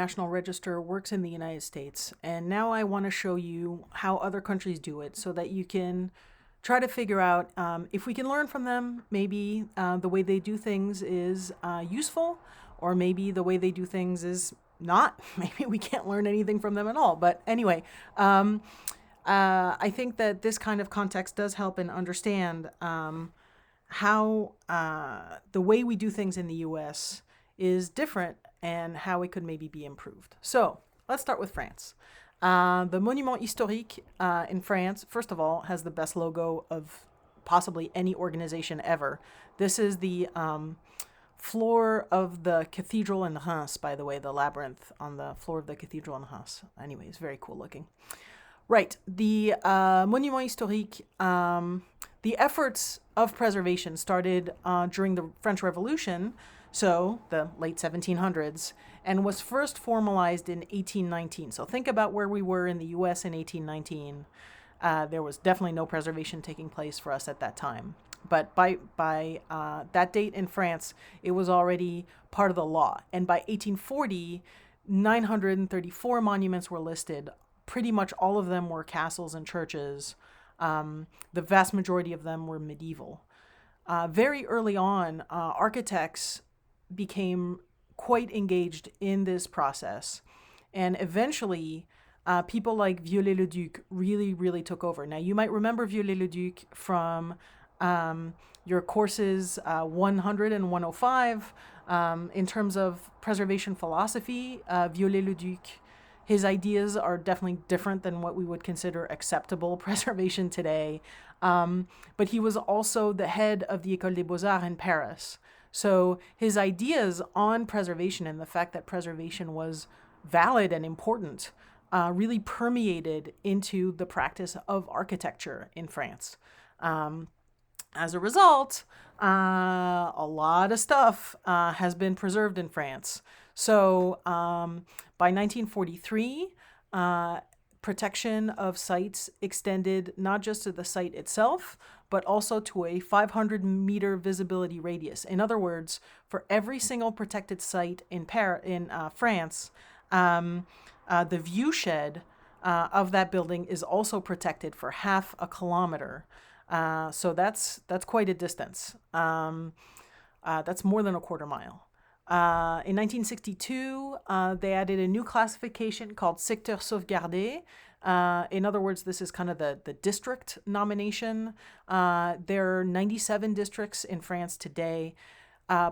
National Register works in the United States. And now I want to show you how other countries do it so that you can try to figure out if we can learn from them. Maybe the way they do things is useful, or maybe the way they do things is not. Maybe we can't learn anything from them at all. But anyway, I think that this kind of context does help and understand how the way we do things in the US is different and how it could maybe be improved. So let's start with France. The Monument Historique in France, first of all, has the best logo of possibly any organization ever. This is the floor of the cathedral in Reims, by the way, the labyrinth on the floor of the cathedral in Reims. Anyway, it's very cool looking. Right, the Monument Historique, the efforts of preservation started during the French Revolution, so the late 1700s, and was first formalized in 1819. So think about where we were in the US in 1819. There was definitely no preservation taking place for us at that time. But by that date in France, it was already part of the law. And by 1840, 934 monuments were listed. Pretty much all of them were castles and churches. The vast majority of them were medieval. Very early on, architects became quite engaged in this process. And eventually, people like Viollet-le-Duc really took over. Now, you might remember Viollet-le-Duc from your courses 100 and 105. In terms of preservation philosophy, Viollet-le-Duc, his ideas are definitely different than what we would consider acceptable preservation today. But he was also the head of the École des Beaux-Arts in Paris. So his ideas on preservation and the fact that preservation was valid and important really permeated into the practice of architecture in France. As a result, a lot of stuff has been preserved in France. So by 1943, protection of sites extended not just to the site itself, but also to a 500-meter visibility radius. In other words, for every single protected site in France, the view shed of that building is also protected for half a kilometer. So that's quite a distance. That's more than a quarter mile. In 1962, they added a new classification called secteur sauvegardé. In other words, this is kind of the district nomination. There are 97 districts in France today.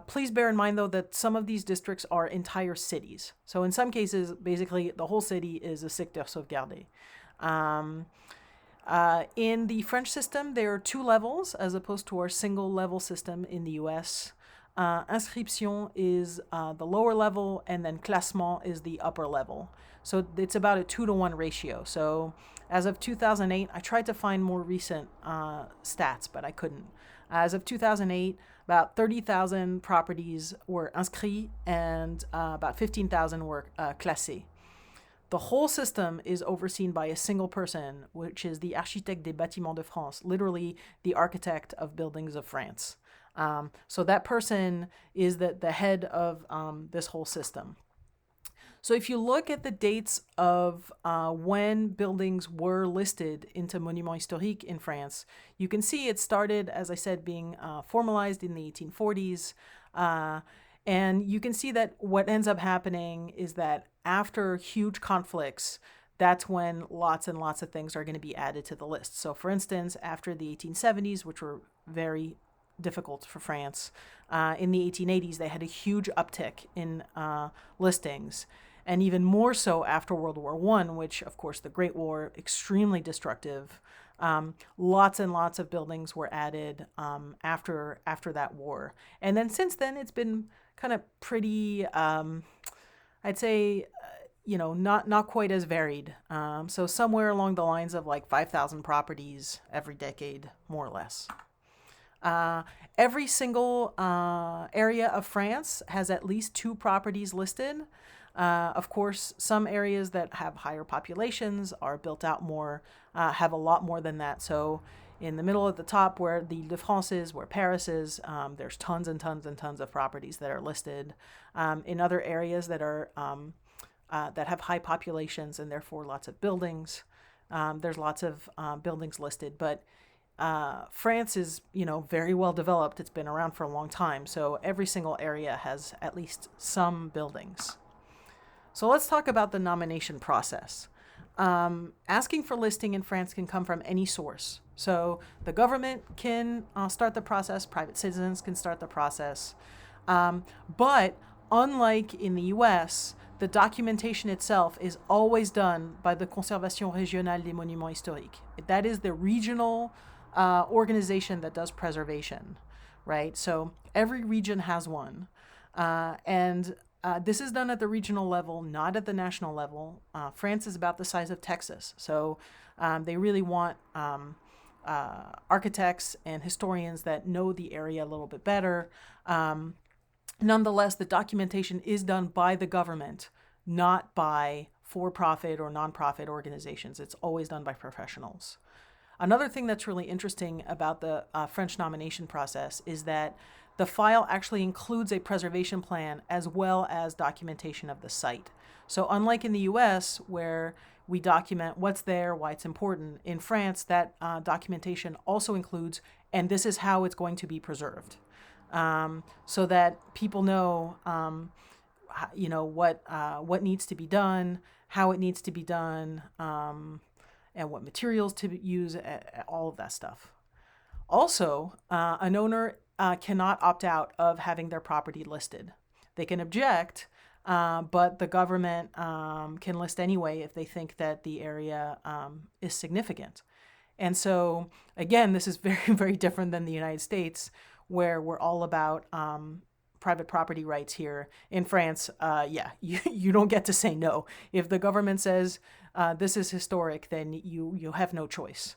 Please bear in mind, though, that some of these districts are entire cities. So in some cases, basically, the whole city is a secteur sauvegardé. In the French system, there are two levels as opposed to our single level system in the US. Inscription is the lower level, and then classement is the upper level. So it's about a 2-to-1 ratio. So as of 2008, I tried to find more recent stats, but I couldn't. As of 2008, about 30,000 properties were inscrits and about 15,000 were classés. The whole system is overseen by a single person, which is the Architecte des Bâtiments de France, literally the architect of buildings of France. So that person is the head of this whole system. So if you look at the dates of when buildings were listed into Monument Historique in France, you can see it started, as I said, being formalized in the 1840s. And you can see that what ends up happening is that after huge conflicts, that's when lots and lots of things are going to be added to the list. So for instance, after the 1870s, which were very difficult for France, in the 1880s, they had a huge uptick in listings. And even more so after World War I, which, of course, the Great War, extremely destructive. Lots and lots of buildings were added after that war. And then since then, it's been kind of pretty, I'd say, not quite as varied. So somewhere along the lines of like 5,000 properties every decade, more or less. Every single area of France has at least 2 properties listed. Of course, some areas that have higher populations are built out more, have a lot more than that. So in the middle at the top where the Île-de-France is, where Paris is, there's tons and tons and tons of properties that are listed. In other areas that are that have high populations and therefore lots of buildings. There's lots of buildings listed, but France is, very well developed. It's been around for a long time, so every single area has at least some buildings. So let's talk about the nomination process. Asking for listing in France can come from any source. So the government can start the process, private citizens can start the process. But unlike in the US, the documentation itself is always done by the Conservation Régionale des Monuments Historiques. That is the regional organization that does preservation, right? So every region has one. And this is done at the regional level, not at the national level. France is about the size of Texas. So they really want architects and historians that know the area a little bit better. Nonetheless, the documentation is done by the government, not by for-profit or non-profit organizations. It's always done by professionals. Another thing that's really interesting about the French nomination process is that the file actually includes a preservation plan as well as documentation of the site. So unlike in the US, where we document what's there, why it's important, in France, that documentation also includes, and this is how it's going to be preserved. So that people know, what needs to be done, how it needs to be done, and what materials to use, all of that stuff. Also, an owner cannot opt out of having their property listed. They can object, but the government can list anyway if they think that the area is significant. And so, again, this is very, very different than the United States, where we're all about private property rights here. In France, you don't get to say no. If the government says this is historic, then you have no choice.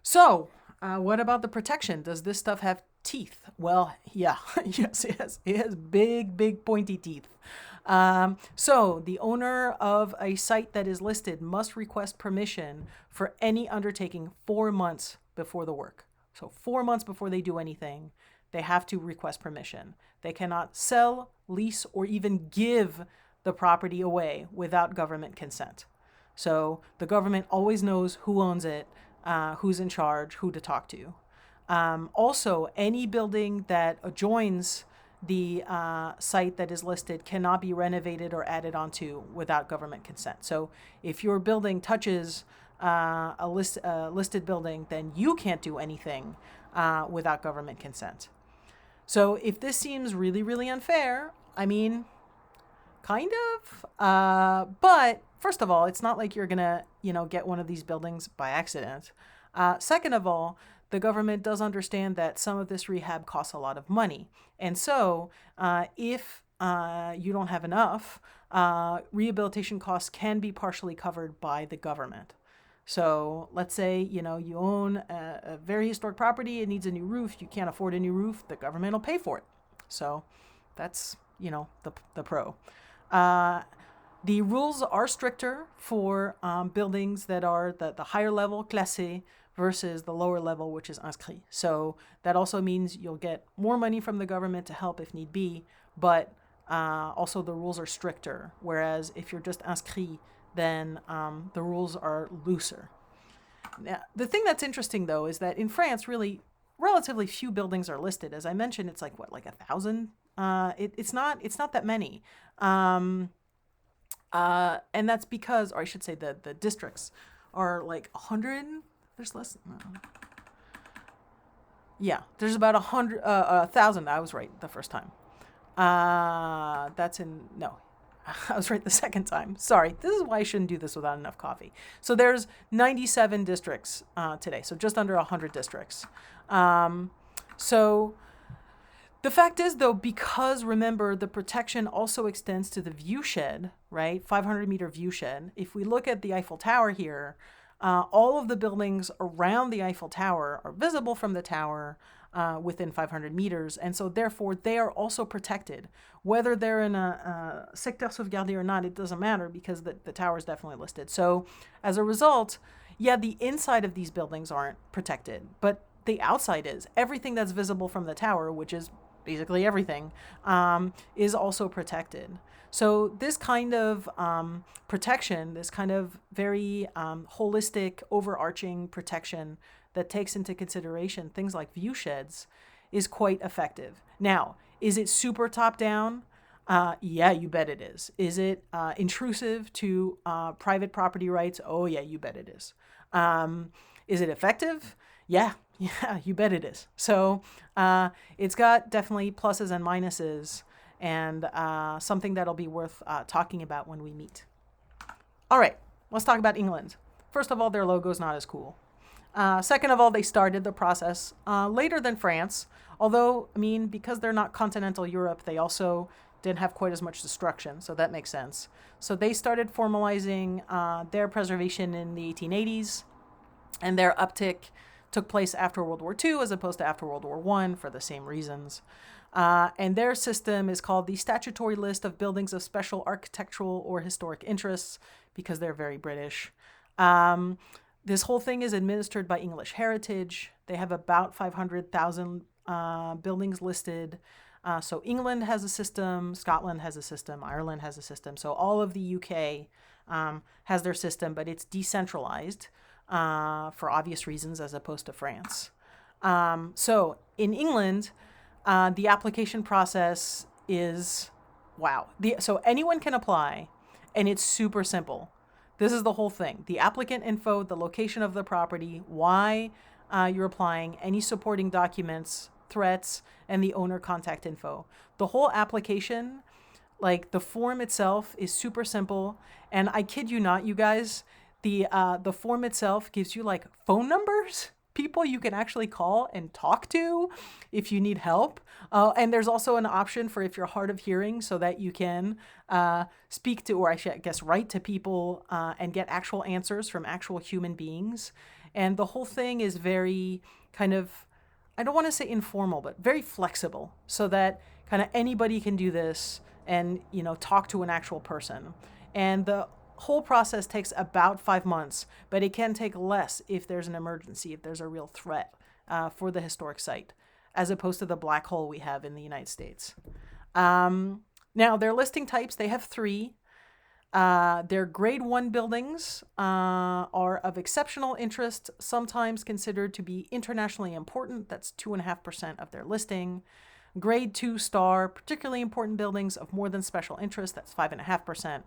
So what about the protection? Does this stuff have teeth? Well, yeah, yes, it has. It has big, big pointy teeth. So the owner of a site that is listed must request permission for any undertaking 4 months before the work. So 4 months before they do anything, they have to request permission. They cannot sell, lease, or even give the property away without government consent. So the government always knows who owns it, who's in charge, who to talk to. Also, any building that adjoins the site that is listed cannot be renovated or added onto without government consent. So if your building touches a listed building, then you can't do anything without government consent. So if this seems really, really unfair, I mean, kind of. But first of all, it's not like you're gonna, get one of these buildings by accident. Second of all, the government does understand that some of this rehab costs a lot of money. And so if you don't have enough, rehabilitation costs can be partially covered by the government. So let's say, you own a very historic property, it needs a new roof, you can't afford a new roof, the government will pay for it. So that's, the pro. The rules are stricter for buildings that are the higher level, classé, versus the lower level, which is inscrit. So that also means you'll get more money from the government to help if need be, but also the rules are stricter. Whereas if you're just inscrit, then the rules are looser. Now, the thing that's interesting, though, is that in France, really, relatively few buildings are listed. As I mentioned, it's like 1,000? It's not that many. And that's because, or I should say the districts are like 100. There's less. Yeah, there's about 1,000. I was right the first time. I was right the second time. Sorry. This is why I shouldn't do this without enough coffee. So there's 97 districts today. So just under 100 districts. So the fact is, though, because remember, the protection also extends to the viewshed, right? 500-meter viewshed. If we look at the Eiffel Tower here, all of the buildings around the Eiffel Tower are visible from the tower within 500 meters. And so therefore, they are also protected. Whether they're in a secteur sauvegardé or not, it doesn't matter because the tower is definitely listed. So as a result, the inside of these buildings aren't protected, but the outside is. Everything that's visible from the tower, which is basically everything, is also protected. So this kind of protection, this kind of very holistic, overarching protection that takes into consideration things like view sheds is quite effective. Now, is it super top down? Yeah, you bet it is. Is it intrusive to private property rights? Oh, yeah, you bet it is. Is it effective? Yeah, yeah, you bet it is. So it's got definitely pluses and minuses, and something that'll be worth talking about when we meet. All right, let's talk about England. First of all, their logo's not as cool. Second of all, they started the process later than France, although, I mean, because they're not continental Europe, they also didn't have quite as much destruction, so that makes sense. So they started formalizing their preservation in the 1880s, and their uptick took place after World War II as opposed to after World War I for the same reasons. And their system is called the Statutory List of Buildings of Special Architectural or Historic Interests because they're very British. This whole thing is administered by English Heritage. They have about 500,000 buildings listed. So England has a system, Scotland has a system, Ireland has a system. So all of the UK has their system, but it's decentralized for obvious reasons as opposed to France. So in England, the application process is, wow. So anyone can apply, and it's super simple. This is the whole thing. The applicant info, the location of the property, why you're applying, any supporting documents, threats, and the owner contact info. The whole application, like the form itself, is super simple. And I kid you not, you guys, the form itself gives you like phone numbers, people you can actually call and talk to if you need help. And there's also an option for if you're hard of hearing so that you can speak to, or I guess write to people and get actual answers from actual human beings. And the whole thing is very kind of, I don't want to say informal, but very flexible so that kind of anybody can do this and, you know, talk to an actual person. And the whole process takes about 5 months, but it can take less if there's an emergency, if there's a real threat for the historic site, as opposed to the black hole we have in the United States. Now, their listing types, they have 3. Their grade 1 buildings are of exceptional interest, sometimes considered to be internationally important. That's 2.5% of their listing. Grade 2 star, particularly important buildings of more than special interest. That's 5.5%.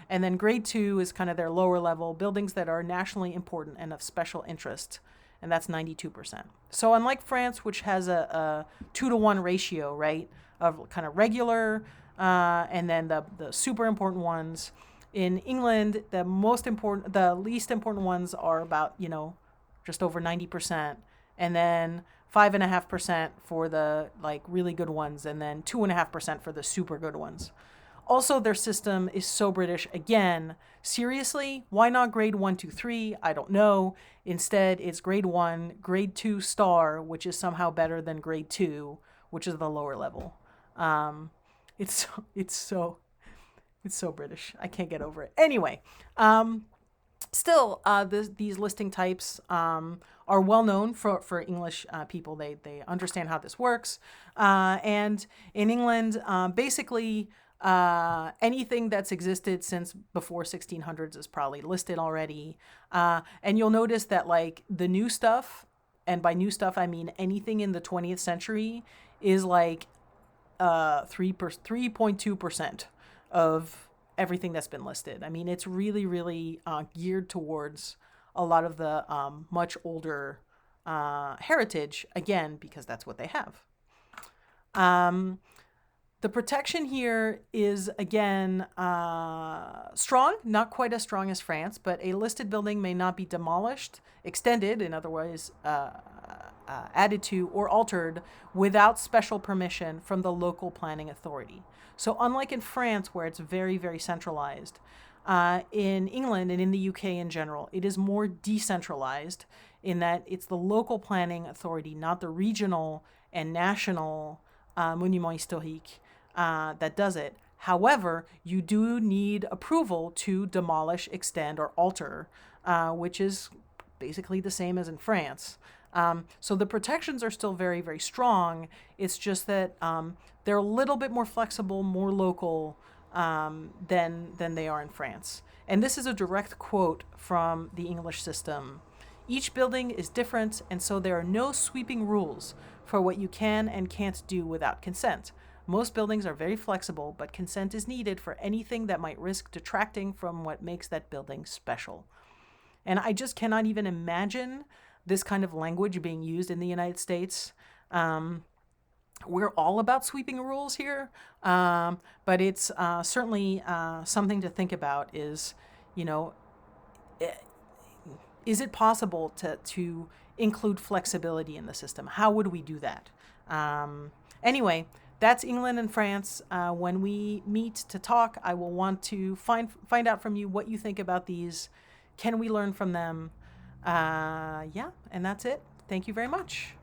And then grade 2 is kind of their lower level, buildings that are nationally important and of special interest. And that's 92%. So unlike France, which has a 2-to-1 ratio, right, of kind of regular and then the super important ones, in England, the least important ones are about, you know, just over 90%, and then 5.5% for the like really good ones, and then 2.5% for the super good ones. Also, their system is so British. Again, seriously, why not grade 1, 2, 3? I don't know. Instead, it's grade 1, grade 2 star, which is somehow better than grade 2, which is the lower level. It's so British. I can't get over it. Anyway, still, these listing types are well known for English people. They understand how this works. And in England, basically, anything that's existed since before 1600s is probably listed already. And you'll notice that like the new stuff, and by new stuff, I mean anything in the 20th century, is like 3.2% of everything that's been listed. I mean, it's really, really geared towards a lot of the much older heritage, again, because that's what they have. The protection here is, again, strong, not quite as strong as France, but a listed building may not be demolished, extended, in other words, added to, or altered without special permission from the local planning authority. So unlike in France, where it's very, very centralized, in England and in the UK in general, it is more decentralized in that it's the local planning authority, not the regional and national Monuments Historiques that does it. However, you do need approval to demolish, extend, or alter, which is basically the same as in France. So the protections are still very, very strong. It's just that they're a little bit more flexible, more local, than they are in France. And this is a direct quote from the English system. Each building is different, and so there are no sweeping rules for what you can and can't do without consent. Most buildings are very flexible, but consent is needed for anything that might risk detracting from what makes that building special. And I just cannot even imagine this kind of language being used in the United States. We're all about sweeping rules here, but it's certainly something to think about is, you know, is it possible to include flexibility in the system? How would we do that? Anyway, that's England and France. When we meet to talk, I will want to find out from you what you think about these. Can we learn from them? Yeah, and that's it. Thank you very much.